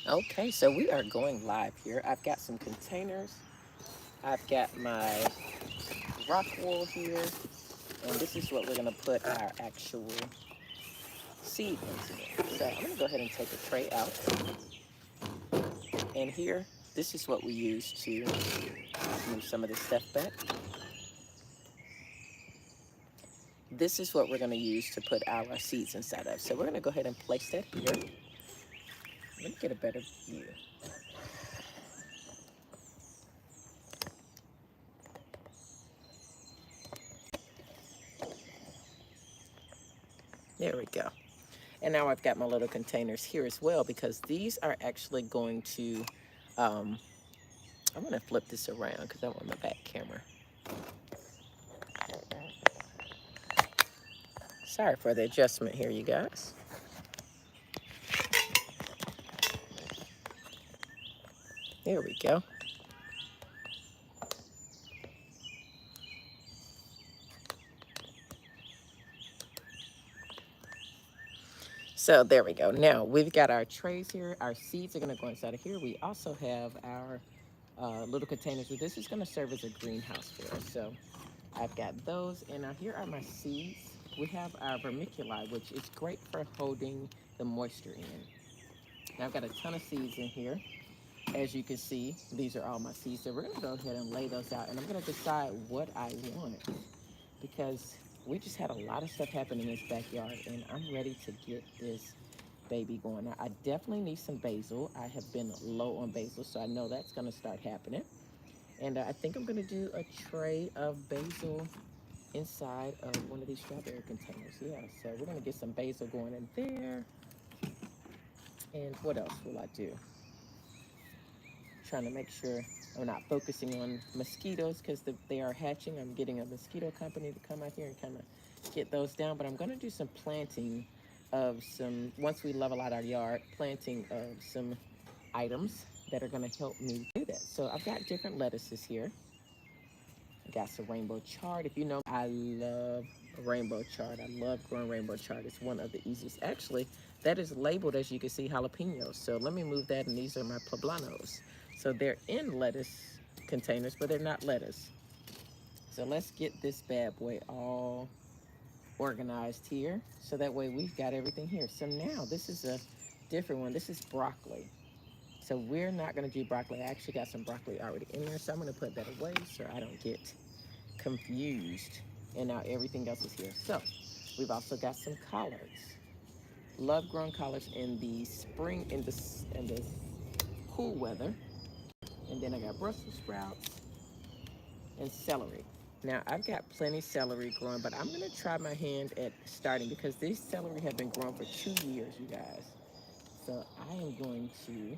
Okay, so we are going live here. I've got some containers. I've got my rock wool here, and this is what we're gonna put our actual seedlings in. So I'm gonna go ahead and take a tray out, and here, this is what we use to move some of this stuff back. This is what we're gonna use to put our seeds inside of. So we're gonna go ahead and place that here. Let me get a better view. There we go. And now I've got my little containers here as well because these are actually going to, I'm going to flip this around because I want my back camera. Sorry for the adjustment here, you guys. There we go. So there we go. Now we've got our trays here. Our seeds are going to go inside of here. We also have our little containers. So this is going to serve as a greenhouse for us. So I've got those. And now here are my seeds. We have our vermiculi, which is great for holding the moisture in. Now I've got a ton of seeds in here. As you can see, these are all my seeds. So we're going to go ahead and lay those out. And I'm going to decide what I want because we just had a lot of stuff happen in this backyard. And I'm ready to get this baby going. Now, I definitely need some basil. I have been low on basil, so I know that's going to start happening. And I think I'm going to do a tray of basil inside of one of these strawberry containers. Yeah, so we're going to get some basil going in there. And what else will I do? Trying to make sure I'm not focusing on mosquitoes because they are hatching. I'm getting a mosquito company to come out here and kind of get those down. But I'm going to do some planting of some, once we level out our yard, planting of some items that are going to help me do that. So I've got different lettuces here. I got some rainbow chard. If you know, I love rainbow chard. I love growing rainbow chard. It's one of the easiest. Actually, that is labeled, as you can see, jalapenos. So let me move that, and these are my poblanos. So they're in lettuce containers, but they're not lettuce. So let's get this bad boy all organized here. So that way we've got everything here. So now this is a different one. This is broccoli. So we're not going to do broccoli. I actually got some broccoli already in there. So I'm going to put that away so I don't get confused. And now everything else is here. So we've also got some collards. Love growing collards in the spring, in the cool weather. And then I got Brussels sprouts and celery. Now I've got plenty celery growing, but I'm going to try my hand at starting because these celery have been growing for 2 years, you guys. So I am going to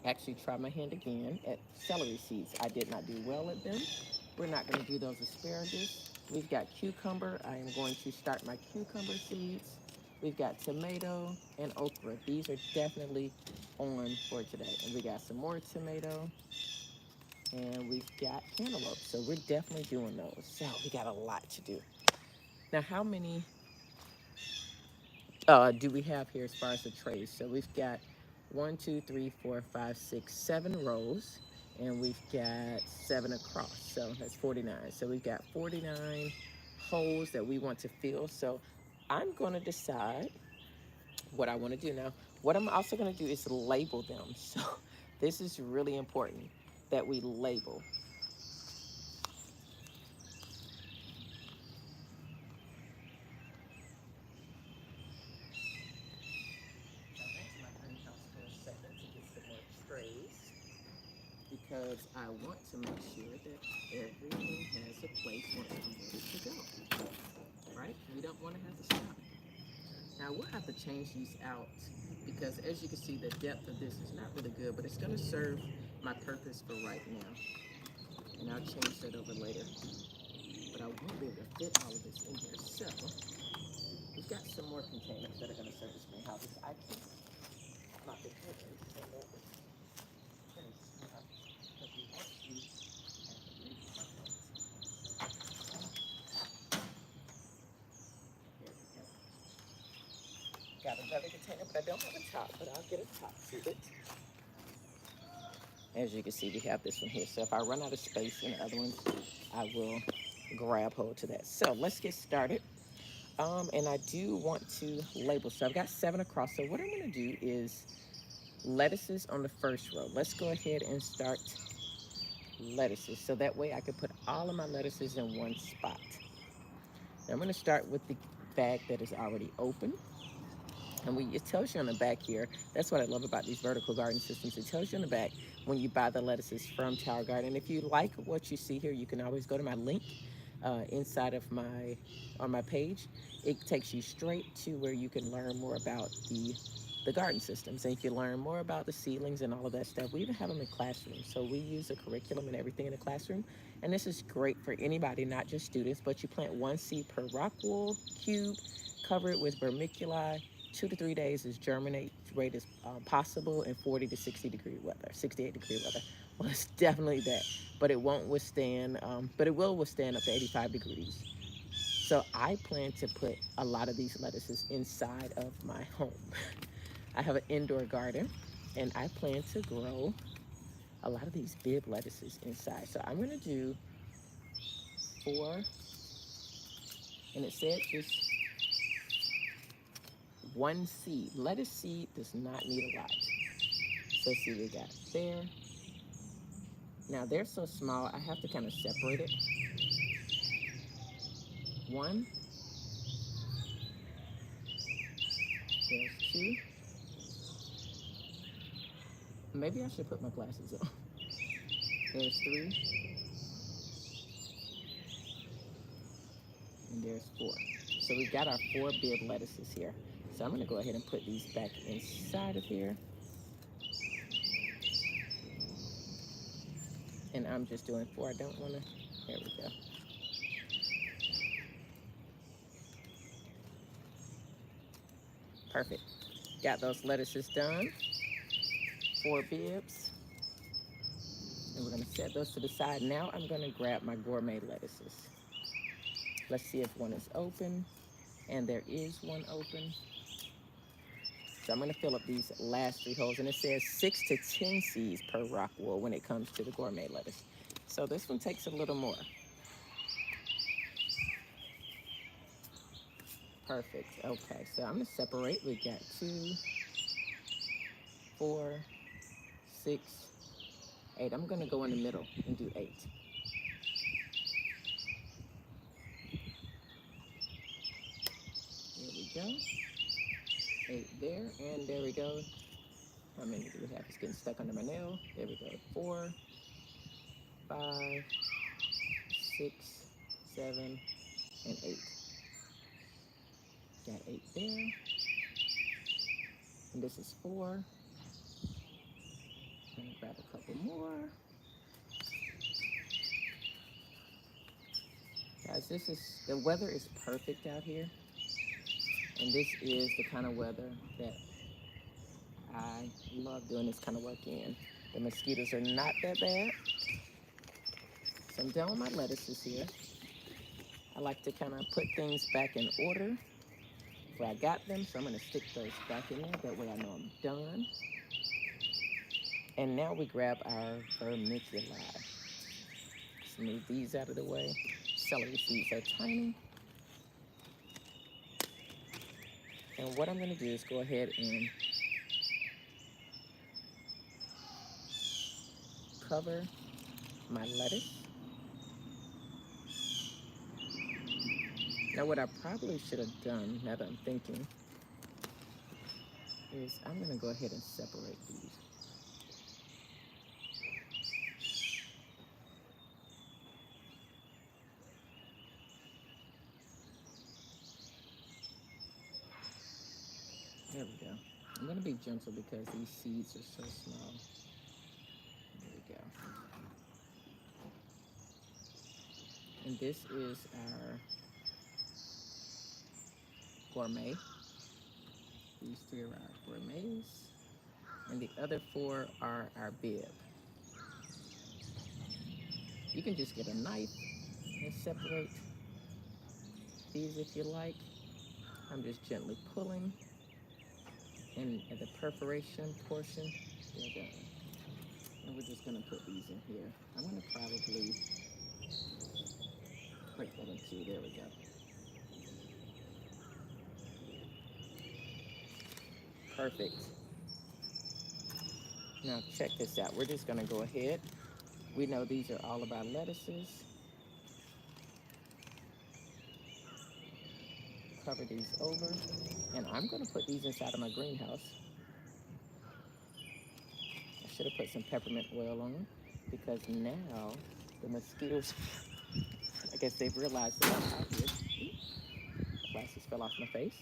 actually try my hand again at celery seeds. I did not do well at them. We're not going to do those asparagus. We've got cucumber. I am going to start my cucumber seeds. We've got tomato and okra. These are definitely on for today. And we got some more tomato. And we've got cantaloupe. So we're definitely doing those. So we got a lot to do. Now, how many do we have here as far as the trays? So we've got 1, 2, 3, 4, 5, 6, 7 rows, and we've got 7 across. So that's 49. So we've got 49 holes that we want to fill. So I'm going to decide what I want to do. Now, what I'm also going to do is label them. So this is really important that we label. Because I want to make sure that everything has a place once I'm ready to go, right? We don't want to have to stop. Now we'll have to change these out because as you can see, the depth of this is not really good, but it's going to serve my purpose for right now. And I'll change that over later. But I won't be able to fit all of this in here. So we've got some more containers that are going to serve as greenhouses. I can't lock the curtains so that got another container, but I don't have a top, but I'll get a top to it. As you can see, we have this one here. So if I run out of space in the other ones, I will grab hold to that. So let's get started. And I do want to label. So I've got 7 across. So what I'm going to do is lettuces on the first row. Let's go ahead and start lettuces. So that way I can put all of my lettuces in one spot. Now I'm going to start with the bag that is already open. And it tells you on the back here, that's what I love about these vertical garden systems. It tells you on the back when you buy the lettuces from Tower Garden. If you like what you see here, you can always go to my link inside of on my page. It takes you straight to where you can learn more about the garden systems, and you can learn more about the seedlings and all of that stuff. We even have them in classrooms, so we use a curriculum and everything in the classroom. And this is great for anybody, not just students. But you plant 1 seed per rock wool cube, cover it with vermiculi. 2 to 3 days is germinate rate is possible in 40 to 60 degree weather, 68 degree weather. Well, it's definitely that, but it won't withstand, but it will withstand up to 85 degrees. So I plan to put a lot of these lettuces inside of my home. I have an indoor garden, and I plan to grow a lot of these bib lettuces inside. So I'm gonna do 4, and it said just 1 seed. Lettuce seed does not need a lot. So see, we got there. Now they're so small, I have to kind of separate it. 1, there's 2. Maybe I should put my glasses on. There's 3, and there's 4. So we've got our 4 bib lettuces here. So I'm gonna go ahead and put these back inside of here. And I'm just doing 4. I don't wanna, there we go. Perfect. Got those lettuces done. 4 bibs. And we're gonna set those to the side. Now I'm gonna grab my gourmet lettuces. Let's see if one is open. And there is one open. So I'm gonna fill up these last 3 holes. And it says 6 to 10 seeds per rock wool when it comes to the gourmet lettuce. So this one takes a little more. Perfect. Okay, so I'm gonna separate. We got 2, 4, 6, 8. I'm gonna go in the middle and do 8. There we go. 8 there, and there we go. How many do we have? It's getting stuck under my nail. There we go. 4, 5, 6, 7, and 8. Got 8 there. And this is 4. I'm gonna grab a couple more. Guys, the weather is perfect out here. And this is the kind of weather that I love doing this kind of work in. The mosquitoes are not that bad. So I'm done with my lettuces here. I like to kind of put things back in order where I got them. So I'm gonna stick those back in there. That way I know I'm done. And now we grab our vermiculi. Let's move these out of the way. Celery seeds are tiny. And what I'm gonna do is go ahead and cover my lettuce. Now what I probably should have done, now that I'm thinking, is I'm gonna go ahead and separate these. There we go. I'm gonna be gentle because these seeds are so small. There we go. And this is our gourmet. These 3 are our gourmets. And the other 4 are our bib. You can just get a knife and separate these if you like. I'm just gently pulling. And the perforation portion, they're done. And we're just gonna put these in here. I'm gonna probably break that in two. There we go. Perfect. Now check this out. We're just gonna go ahead. We know these are all of our lettuces. Cover these over. And I'm gonna put these inside of my greenhouse. I should have put some peppermint oil on them because now the mosquitoes, I guess they've realized that I'm out here. The glasses fell off my face.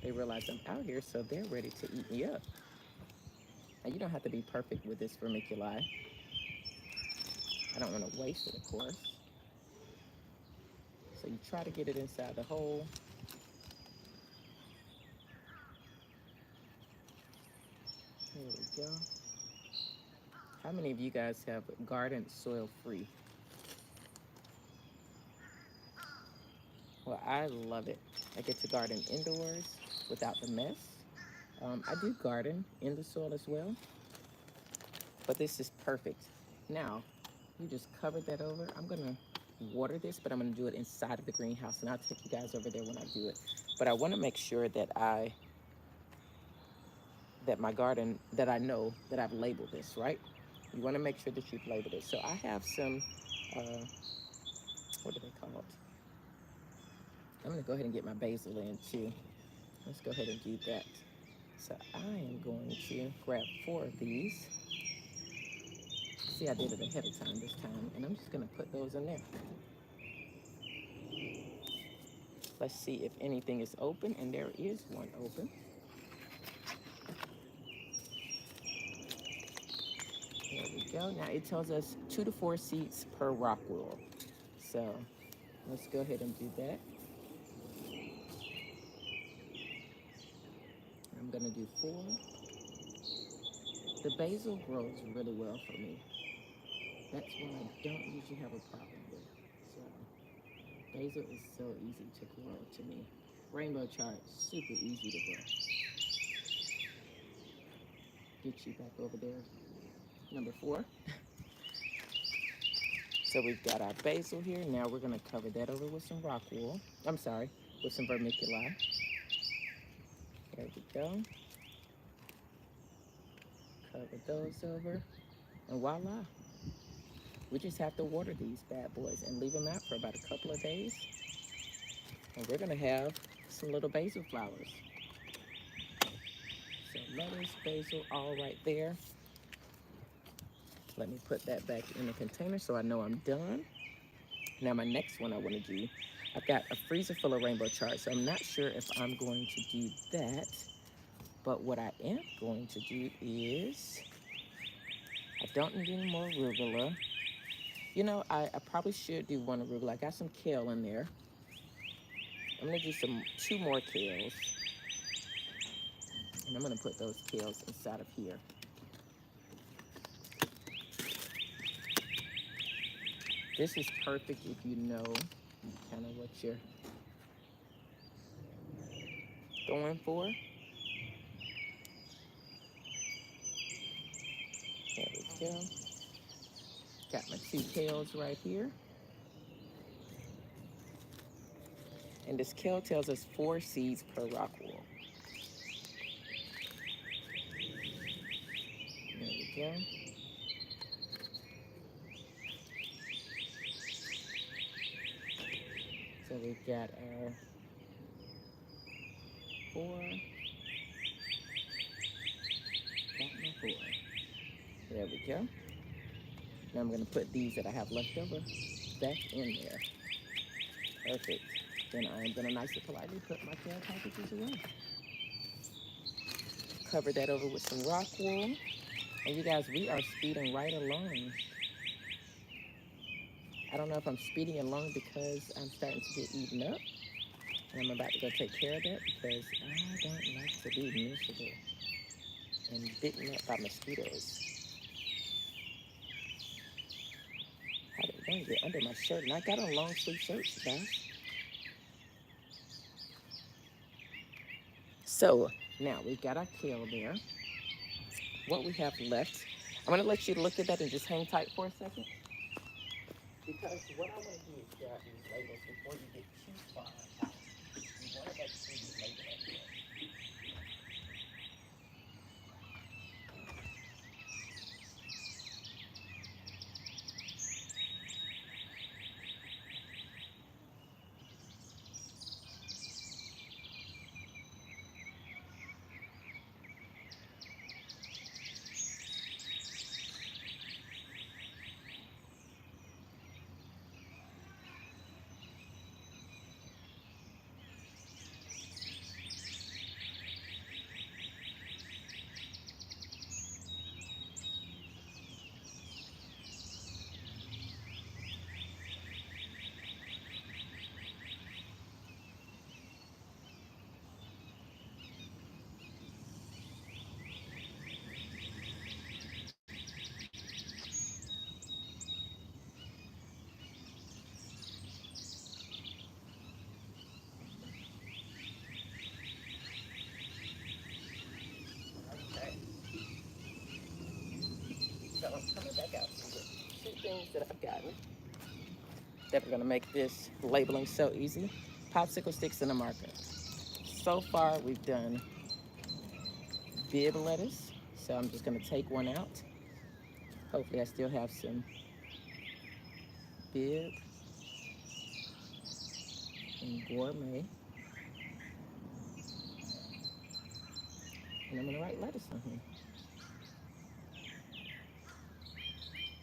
They realize I'm out here, so they're ready to eat me up. Now, you don't have to be perfect with this vermiculi. I don't want to waste it, of course. So you try to get it inside the hole. There we go. How many of you guys have garden soil free? Well, I love it. I get to garden indoors without the mess. I do garden in the soil as well, but this is perfect. Now, you just covered that over. I'm gonna water this, but I'm gonna do it inside of the greenhouse, and I'll take you guys over there when I do it. But I wanna make sure that my garden, that I know that I've labeled this, right? You wanna make sure that you've labeled it. So I have some, what are they called? I'm gonna go ahead and get my basil in too. Let's go ahead and do that. So I am going to grab 4 of these. See, I did it ahead of time this time, and I'm just gonna put those in there. Let's see if anything is open, and there is one open. There we go. Now it tells us 2 to 4 seeds per rock wool. So let's go ahead and do that. I'm gonna do 4. The basil grows really well for me. That's one I don't usually have a problem with. So basil is so easy to grow to me. Rainbow chard, super easy to grow. Get you back over there. Number 4. So we've got our basil here. Now we're gonna cover that over with some rock wool. I'm sorry, with some vermiculi. There we go. Cover those over. And voila. We just have to water these bad boys and leave them out for about a couple of days. And we're gonna have some little basil flowers. So lettuce, basil, all right there. Let me put that back in the container so I know I'm done. Now my next one I wanna do, I've got a freezer full of rainbow chard, so I'm not sure if I'm going to do that. But what I am going to do is, I don't need any more arugula. You know, I probably should do 1 arugula. I got some kale in there. I'm gonna do 2 more kales. And I'm gonna put those kales inside of here. This is perfect if you know kind of what you're going for. There we go. Got my 2 kales right here. And this kale tells us 4 seeds per rock wool. There we go. So we've got our 4. Got my 4. There we go. Now I'm gonna put these that I have left over back in there. Perfect. Then I am gonna nicely politely put my kale packages away. Cover that over with some rock wool. And you guys, we are speeding right along. I don't know if I'm speeding along because I'm starting to get eaten up. And I'm about to go take care of that because I don't like to be miserable and bitten up by mosquitoes. How did one get under my shirt? And I got on long sleeve shirts, guys. So Now we've got our kale there. What we have left, I'm gonna let you look at that and just hang tight for a second. Because what I want to do is grab these labels before you get too far out. You want to make sure you label everything. Okay. So I'm coming back out to the two things that I've gotten that are going to make this labeling so easy. Popsicle sticks and a marker. So far we've done bib lettuce. So I'm just going to take one out. Hopefully I still have some bib and gourmet. And I'm going to write lettuce on here.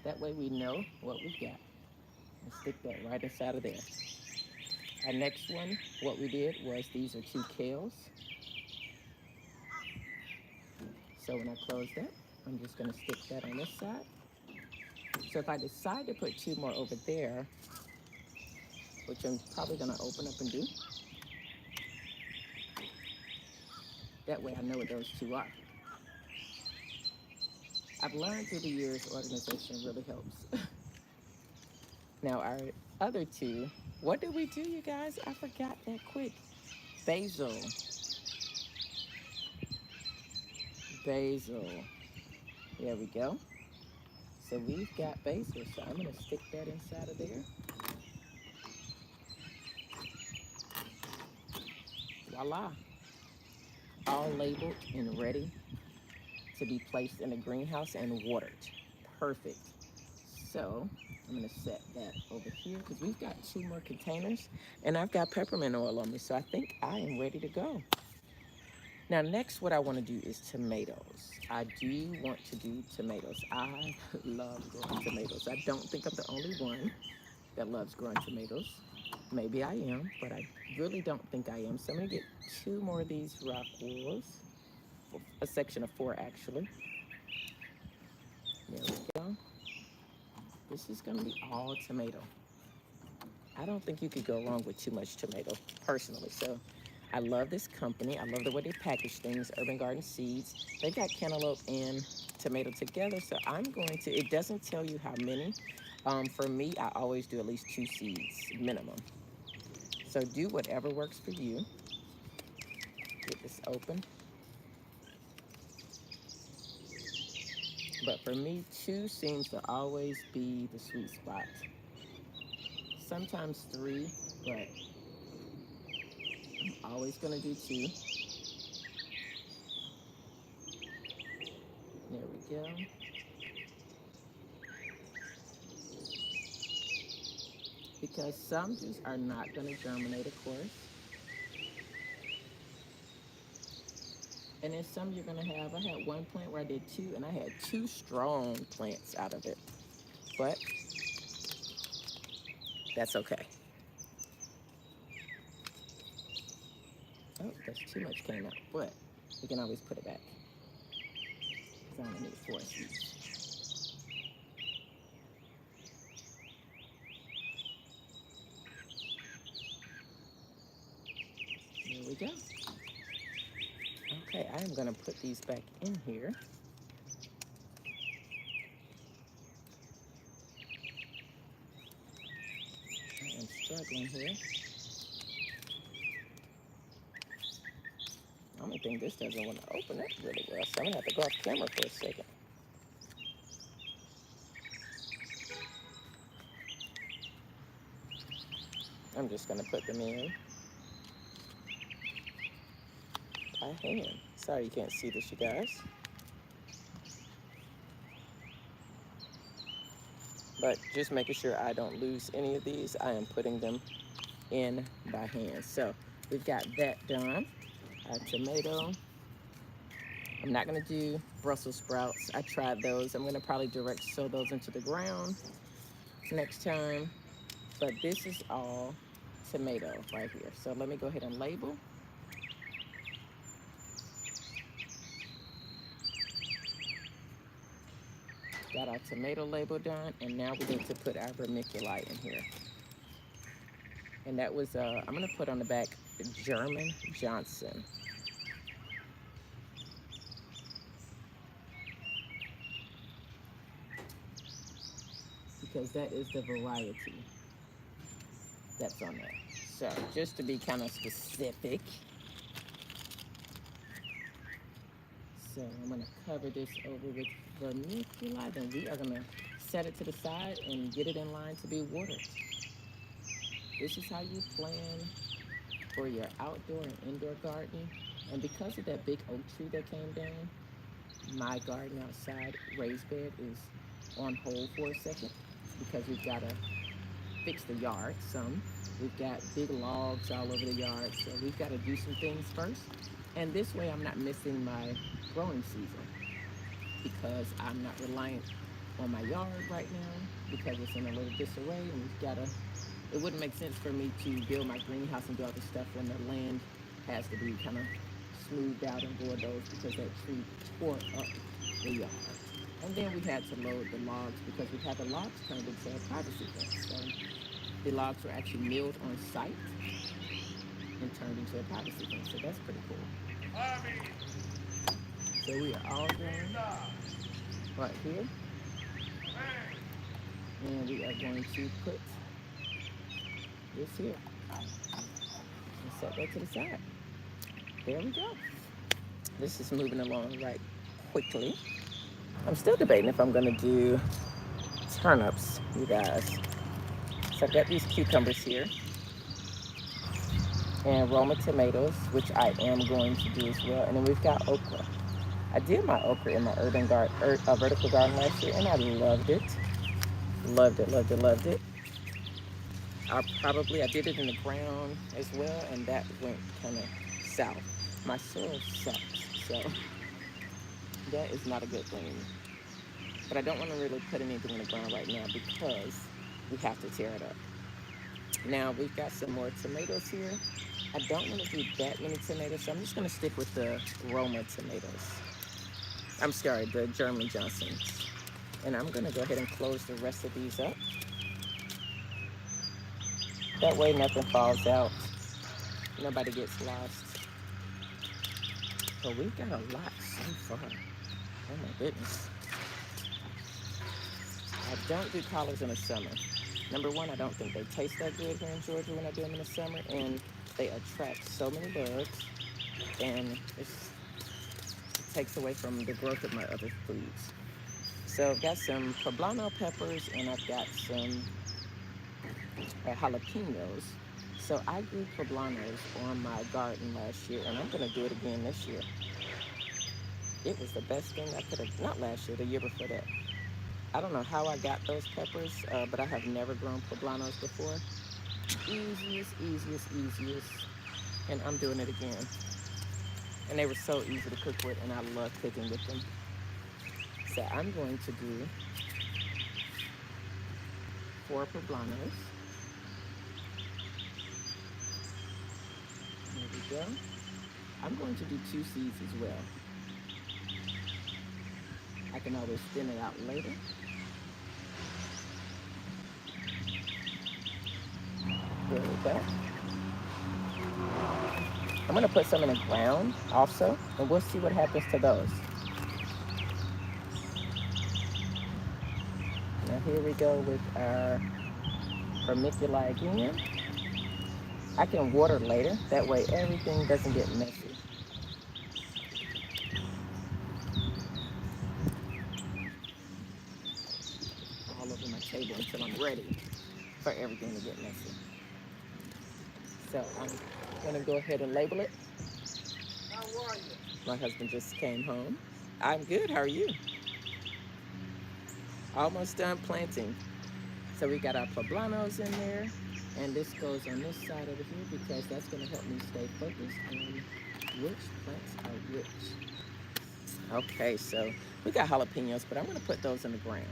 That way we know what we've got. And stick that right inside of there. Our next one, what we did was these are 2 kales. So when I close that, I'm just going to stick that on this side. So if I decide to put 2 more over there, which I'm probably going to open up and do, that way I know what those 2 are. I've learned through the years organization really helps. Now our other 2, what did we do, you guys? I forgot that quick. Basil. Basil. There we go. So we've got basil, so I'm going to stick that inside of there. Voila. All labeled and ready to be placed in the greenhouse and watered. Perfect. So I'm going to set that over here because we've got 2 more containers and I've got peppermint oil on me. So I think I am ready to go. Now, next, what I want to do is tomatoes. I do want to do tomatoes. I love growing tomatoes. I don't think I'm the only one that loves growing tomatoes. Maybe I am, but I really don't think I am. So I'm going to get 2 more of these rock wools, a section of 4 actually. There we go. This is going to be all tomato. I don't think you could go wrong with too much tomato, personally. So I love this company. I love the way they package things, Urban Garden Seeds. They've got cantaloupe and tomato together. So I'm going to, it doesn't tell you how many. For me, I always do at least 2 seeds minimum. So do whatever works for you. Get this open. But for me, 2 seems to always be the sweet spot. Sometimes 3, but I'm always going to do 2. There we go. Because some just are not going to germinate, of course. And then some you're going to have, I had one plant where I did 2, and I had 2 strong plants out of it. But that's okay. Oh, that's too much came out, but we can always put it back. Because I only need 4 seeds. There we go. Okay, I am going to put these back in here. I am struggling here. I'm going to think this doesn't want to open it really well, so I'm gonna have to go off camera for a second. I'm just gonna put them in by hand. Sorry you can't see this, you guys. But just making sure I don't lose any of these, I am putting them in by hand. So we've got that done. Our tomato. I'm not gonna do Brussels sprouts. I tried those. I'm gonna probably direct sow those into the ground next time. But this is all tomato right here. So let me go ahead and label. Got our tomato label done, and now we need to put our vermiculite in here. And that was, I'm gonna put on the back, German Johnson. Because that is the variety that's on there. So just to be kind of specific. So I'm gonna cover this over with vermiculite, and we are gonna set it to the side and get it in line to be watered. This is how you plan for your outdoor and indoor gardening. And because of that big oak tree that came down, my garden outside raised bed is on hold for a second because we've got to fix the yard some. We've got big logs all over the yard, so we've got to do some things first. And this way I'm not missing my growing season because I'm not reliant on my yard right now because it's in a little disarray, and we've got to, it wouldn't make sense for me to build my greenhouse and do all this stuff when the land has to be kind of smoothed out and bulldozed because that tree tore up the yard. And then we had to load the logs because we had the logs turned into a privacy fence. So the logs were actually milled on site and turned into a privacy fence. So that's pretty cool. So we are all done right here. And we are going to put this here and set that to the side. There we go. This is moving along right quickly. I'm still debating if I'm gonna do turnips, you guys. So I've got these cucumbers here and Roma tomatoes, which I am going to do as well. And then we've got okra. I did my okra in my vertical garden last year, and I loved it. Loved it, loved it, loved it. I did it in the ground as well, and that went kind of south. My soil sucks, so that is not a good thing. But I don't want to really put anything in the ground right now because we have to tear it up. Now we've got some more tomatoes here. I don't want to do that many tomatoes, so I'm just going to stick with the Roma tomatoes. I'm sorry, the German Johnsons. And I'm going to go ahead and close the rest of these up. That way nothing falls out. Nobody gets lost. But we've got a lot so far. Oh my goodness. I don't do collards in the summer. Number one, I don't think they taste that good here in Georgia when I do them in the summer, and they attract so many bugs, and it takes away from the growth of my other foods. So I've got some Poblano Peppers, and I've got some jalapenos. So I grew Poblanos on my garden last year, and I'm going to do it again this year. It was the best thing I could have, not last year, the year before that. I don't know how I got those peppers, but I have never grown Poblanos before. Easiest, and I'm doing it again. And they were so easy to cook with, and I love cooking with them. So I'm going to do 4 Poblanos. There we go. I'm going to do 2 seeds as well. I can always thin it out later. There we go. I'm going to put some in the ground also, and we'll see what happens to those. Now here we go with our vermiculite again. I can water later, that way everything doesn't get messy. table until I'm ready for everything to get messy. So I'm gonna go ahead and label it. How are you? My husband just came home. I'm good, how are you? Almost done planting. So we got our poblanos in there, and this goes on this side over here because that's gonna help me stay focused on which plants are which. Okay, so we got jalapenos, but I'm gonna put those in the ground,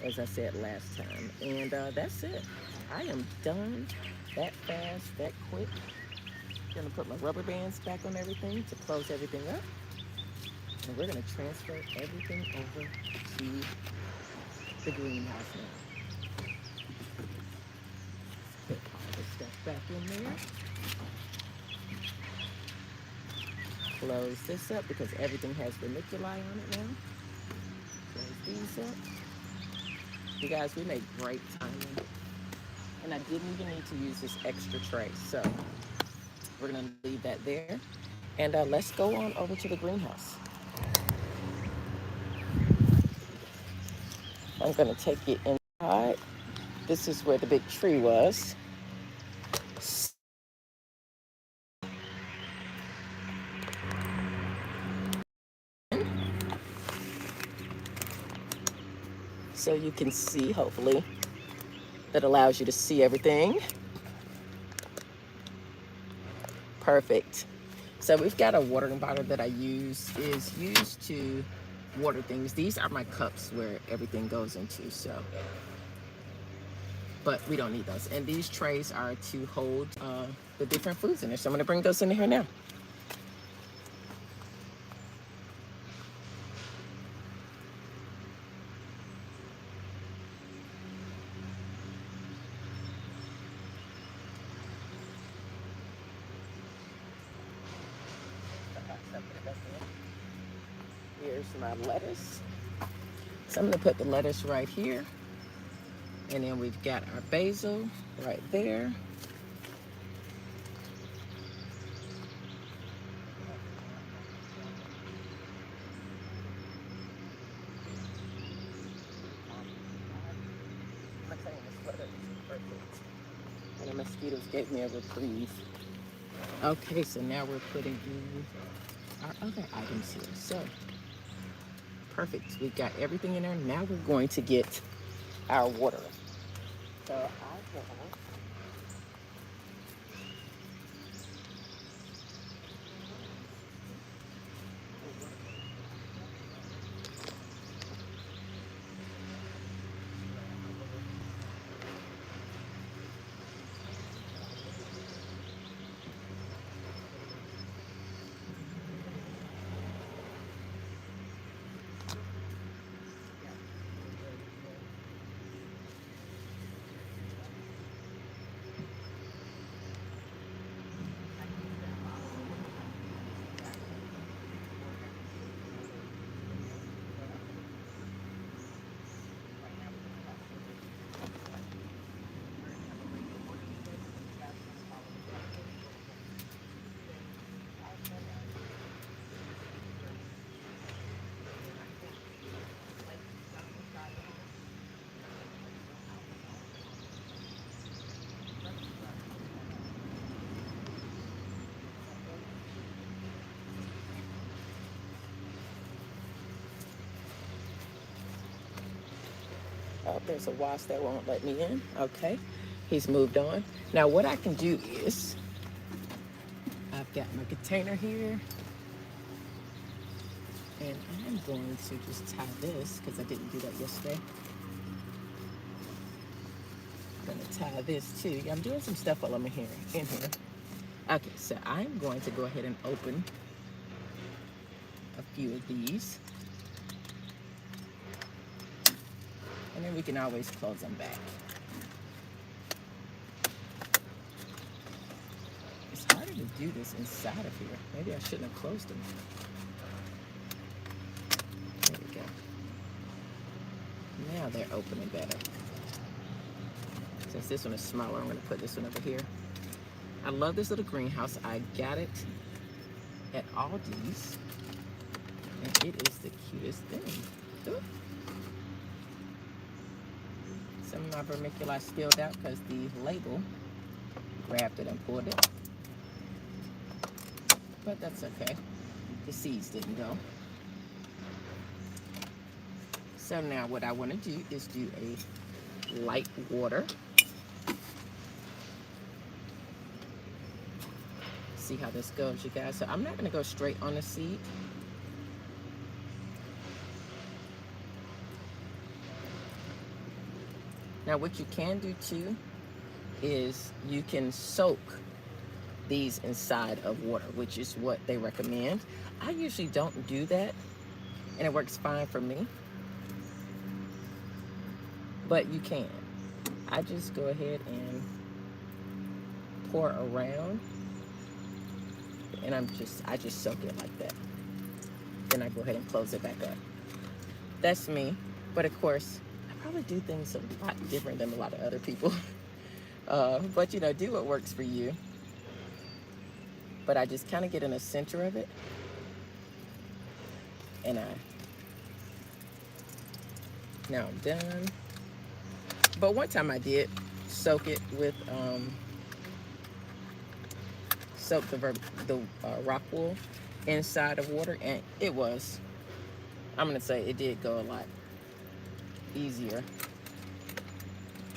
as I said last time. And that's it. I am done that fast, that quick. Gonna put my rubber bands back on everything to close everything up. And we're gonna transfer everything over to the greenhouse now. Put all the stuff back in there. Close this up because everything has vermiculi on it now. Close these up. You guys, we make great timing. And I didn't even need to use this extra tray. So we're gonna leave that there. And let's go on over to the greenhouse. I'm gonna take it inside. This is where the big tree was. So you can see, hopefully, that allows you to see everything. Perfect. So we've got a watering bottle that I use, is used to water things. These are my cups where everything goes into, so. But we don't need those. And these trays are to hold the different foods in there. So I'm gonna bring those in here now. Here's my lettuce. So I'm gonna put the lettuce right here. And then we've got our basil right there. And the mosquitoes gave me a reprieve. Okay, so now we're putting in our other items here. So, perfect. We've got everything in there. Now we're going to get our water. So I have Oh, there's a wasp that won't let me in. Okay, he's moved on. Now what I can do is, I've got my container here, and I'm going to just tie this, because I didn't do that yesterday. I'm gonna tie this too. I'm doing some stuff while I'm in here. Okay, so I'm going to go ahead and open a few of these. And then we can always close them back. It's harder to do this inside of here. Maybe I shouldn't have closed them. There we go. Now they're opening better. Since this one is smaller, I'm gonna put this one over here. I love this little greenhouse. I got it at Aldi's, and it is the cutest thing. Ooh. Some of my vermiculite spilled out because the label grabbed it and pulled it. But that's okay. The seeds didn't go. So now what I want to do is do a light water. See how this goes, you guys. So I'm not going to go straight on the seed. Now what you can do too is you can soak these inside of water, which is what they recommend. I usually don't do that, and it works fine for me. But you can. I just go ahead and pour around, and I just soak it like that. Then I go ahead and close it back up. That's me. But of course, I probably do things a lot different than a lot of other people. But you know, do what works for you. But I just kind of get in the center of it, and now I'm done. But one time I did soak it with soak the rock wool inside of water, and it was, I'm gonna say it did go a lot easier,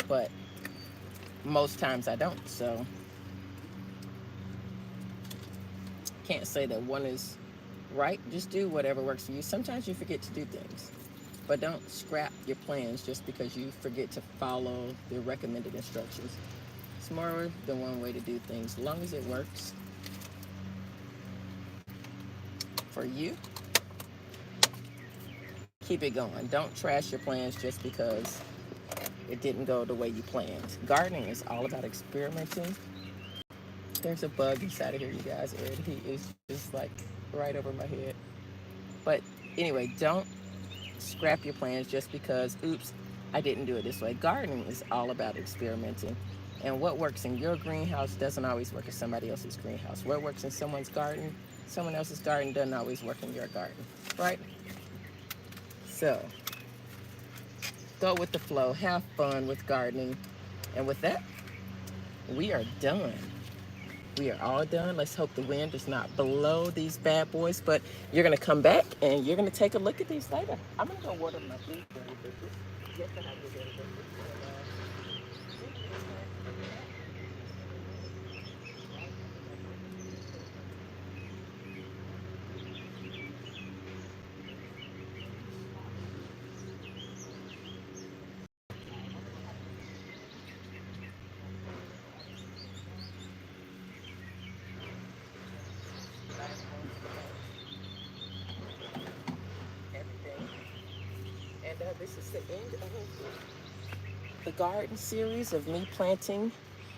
but most times I don't, so can't say that one is right. Just do whatever works for you. Sometimes you forget to do things, but don't scrap your plans just because you forget to follow the recommended instructions. It's more than one way to do things. As long as it works for you, keep it going. Don't trash your plans just because it didn't go the way you planned. Gardening is all about experimenting. There's a bug inside of here, you guys, and he is just like right over my head. But anyway, don't scrap your plans just because, oops, I didn't do it this way. Gardening is all about experimenting. And what works in your greenhouse doesn't always work in somebody else's greenhouse. What works in someone else's garden doesn't always work in your garden, right? So, go with the flow. Have fun with gardening. And with that, we are done. We are all done. Let's hope the wind does not blow these bad boys, but you're going to come back and you're going to take a look at these later. I'm going to go water my blueberry bushes. Yes, I have blueberry bushes. Everything. And this is the end of the garden series of me planting,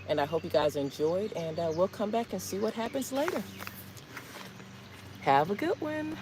and I hope you guys enjoyed, and we'll come back and see what happens later. Have a good one.